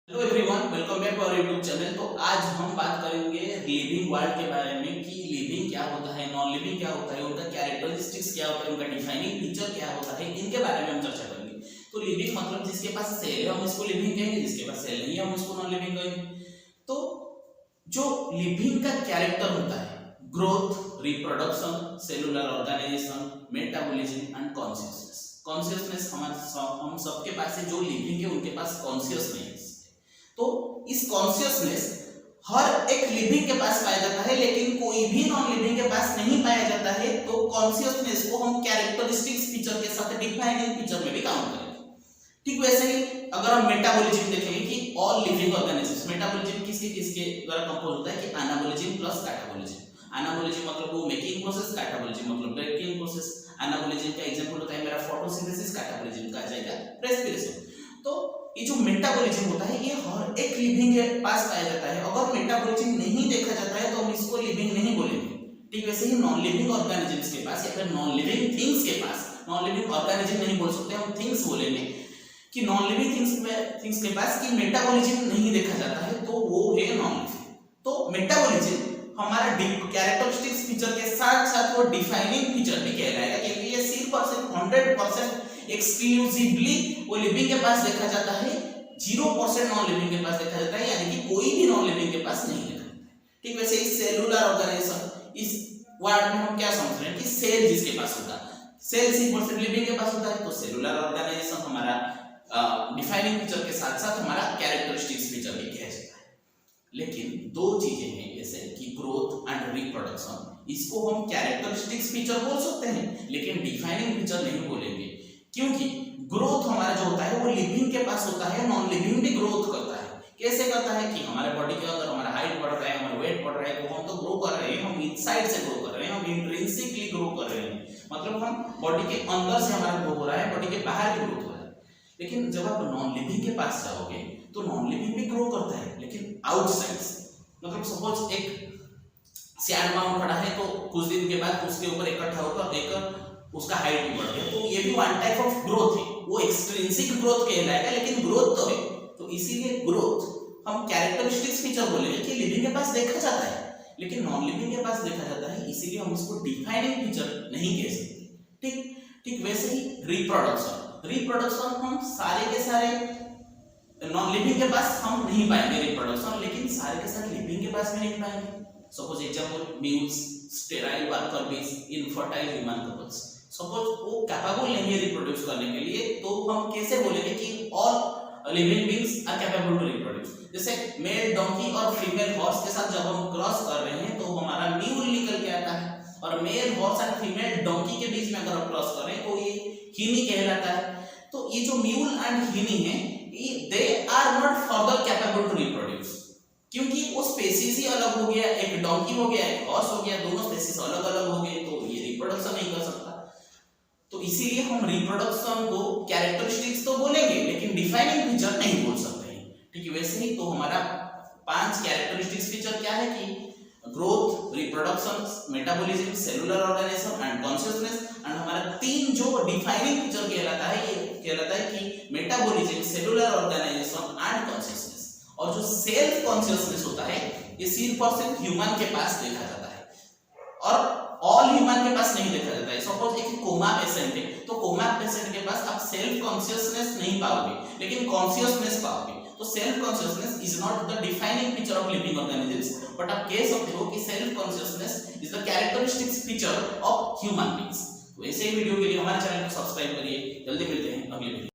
Hello everyone, welcome back to our YouTube channel. तो आज हम बात करेंगे लिविंग वर्ल्ड के बारे में कि लिविंग क्या होता है, नॉन लिविंग क्या होता है, उनका कैरेक्टरिस्टिक्स क्या होता है, उनका डिफाइनिंग फीचर क्या होता है, इनके बारे में हम चर्चा करेंगे। तो लिविंग मतलब जिसके पास सेल है हम इसको लिविंग कहेंगे, जिसके पास सेल नहीं है हम इसको नॉन लिविंग कहेंगे। तो जो लिविंग का कैरेक्टर होता है, growth, reproduction, cellular organisation, metabolism and consciousness. Consciousness हम सबके पास है, जो लिविंग है उनके पास कॉन्शियस नहीं है। तो इस कॉन्शियसनेस हर एक लिविंग के पास पाया जाता है, लेकिन कोई भी नॉन लिविंग के पास नहीं पाया जाता है। तो कॉन्शियसनेस को हम कैरेक्टरिस्टिक्स फीचर के साथ डिफाइनिंग फीचर में भी काउंट करेंगे। ठीक वैसे ही अगर हम मेटाबॉलिज्म देखेंगे कि ऑल लिविंग ऑर्गेनिजम्स, मेटाबॉलिज्म किसके किसके द्वारा कंपोज होता है कि एनाबॉलिज्म प्लस कैटाबॉलिज्म। एनाबॉलिज्म मतलब वो मेकिंग प्रोसेस, कैटाबॉलिज्म मतलब ब्रेकिंग प्रोसेस। एनाबॉलिज्म का एग्जांपल होता है मेरा फोटोसिंथेसिस, कैटाबॉलिज्म का आ जाएगा रेस्पिरेशन। तो ये जो मेटाबॉलिज्म होता है ये हर एक लिविंग के पास पाया जाता है। अगर मेटाबॉलिज्म नहीं देखा जाता है तो हम इसको लिविंग नहीं बोलेंगे। ठीक वैसे ही नॉन लिविंग ऑर्गेनिजम्स के पास या फिर नॉन लिविंग थिंग्स के पास, नॉन लिविंग ऑर्गेनिज्म नहीं बोल सकते, हम थिंग्स बोलेंगे कि नॉन लिविंग थिंग्स के पास कि मेटाबॉलिज्म नहीं देखा जाता है तो वो है नॉन लिविंग। तो मेटाबॉलिज्म हमारा कैरेक्टरिस्टिक्स फीचर के साथ साथ वो डिफाइनिंग फीचर भी कहलाएगा, क्योंकि ये सिर्फ और सिर्फ 100% एक्सक्लूसिवली वो लिविंग के पास देखा जाता है, 0% नॉन लिविंग के पास देखा जाता है, यानी कि कोई भी नॉन लिविंग के पास नहीं देखा जाता है। ठीक वैसे ही सेलुलर ऑर्गेनाइजेशन, इस वर्ड में हम क्या समझ रहे हैं कि सेल जिसके पास होता है, सेल सिर्फ और सिर्फ लिविंग के पास होता है। तो सेलुलर ऑर्गेनाइजेशन हमारा डिफाइनिंग फीचर के साथ साथ हमारा कैरेक्टरिस्टिक्स फीचर भी कहा जाता है। लेकिन दो चीजें हैं जैसे कि ग्रोथ एंड रिप्रोडक्शन, इसको हम कैरेक्टरिस्टिक्स फीचर बोल सकते हैं लेकिन डिफाइनिंग फीचर नहीं बोलेंगे, क्योंकि ग्रोथ हमारा जो होता है वो लिविंग के पास होता है, नॉन लिविंग भी ग्रोथ करता है। कैसे करता है कि हमारे बॉडी के अगर हमारा हाइट बढ़ रहा है, हमारा वेट बढ़ रहा है तो हम तो ग्रो कर रहे हैं, हम इनसाइड से ग्रो कर रहे हैं, हम इंट्रिंसिकली ग्रो कर रहे हैं, मतलब हम बॉडी के अंदर से हमारा ग्रो हो रहा है, बॉडी के बाहर भी ग्रोथ हो रहा है। लेकिन जब आप नॉन लिविंग के पास जाओगे तो नॉन लिविंग भी ग्रो करता है लेकिन आउटसाइड से। मतलब सपोज एक सैंड माउंट खड़ा है तो कुछ दिन के बाद उसके ऊपर इकट्ठा होकर एक उसका हाइट भी बढ़ गया, तो ये भी वन टाइप ऑफ ग्रोथ है, वो एक्सट्रिंसिक ग्रोथ कहलाएगा लेकिन ग्रोथ तो है। तो इसीलिए ग्रोथ हम कैरेक्टरिस्टिक्स फीचर बोलेंगे कि लिविंग के पास देखा जाता है लेकिन नॉन लिविंग के पास देखा जाता है, इसीलिए हम इसको डिफाइनिंग फीचर नहीं कह सकते। ठीक वैसे ही रिप्रोडक्शन हम सारे के सारे नॉन लिविंग के पास हम नहीं पाएंगे रिप्रोडक्शन, लेकिन सारे के सारे लिविंग के पास भी नहीं पाएंगे। Suppose example mules, sterile worker बीज, इनफर्टाइल ह्यूमन कपल्स। सपोज वो कैपेबल नहीं है रिप्रोड्यूस करने के लिए, तो हम कैसे बोलेंगे कि all living beings are capable to reproduce. जैसे मेल डोंकी और फीमेल हॉर्स के साथ जब हम क्रॉस कर रहे हैं तो हमारा म्यूल निकल के आता है, और मेल हॉर्स और फीमेल डोंकी के बीच में अगर हम क्रॉस करें तो ये हीनी कहलाता है। तो ये जो म्यूल एंड हीनी है they are not further capable to reproduce, क्योंकि वो स्पेसीज ही अलग हो गया, एक डोंकी हो गया, एक हॉर्स हो गया, दोनों स्पेसीज अलग अलग हो गए, तो ये रिप्रोडक्शन नहीं कर सकता। तो इसीलिए हम रिप्रोडक्शन को कैरेक्टरिस्टिक्स तो बोलेंगे लेकिन डिफाइनिंग फीचर नहीं बोल सकते हैं। ठीक है, वैसे ही तो हमारा 5 कैरेक्टरिस्टिक्स फीचर क्या है कि growth, reproduction, metabolism, cellular organisation and consciousness. And हमारा 3 जो डिफाइनिंग फीचर कहलाता है, ये कहलाता है कि metabolism, cellular organisation and consciousness. और जो सेल्फ कॉन्शियसनेस होता है ये सिर्फ और सिर्फ ह्यूमन के पास देखा जाता है और ऑल ह्यूमन के पास नहीं देखा जाता है। सपोज एक कोमा पेशेंट है तो कोमा पेशेंट के पास आप सेल्फ कॉन्शियसनेस नहीं पाओगे लेकिन कॉन्शियसनेस पाओगे। तो self consciousness is not the defining feature of living organisms, but आप कह सकते हो कि self consciousness is the characteristics feature of human beings. तो ऐसे ही वीडियो के लिए हमारे चैनल को सब्सक्राइब करिए। जल्दी मिलते हैं अगले वीडियो।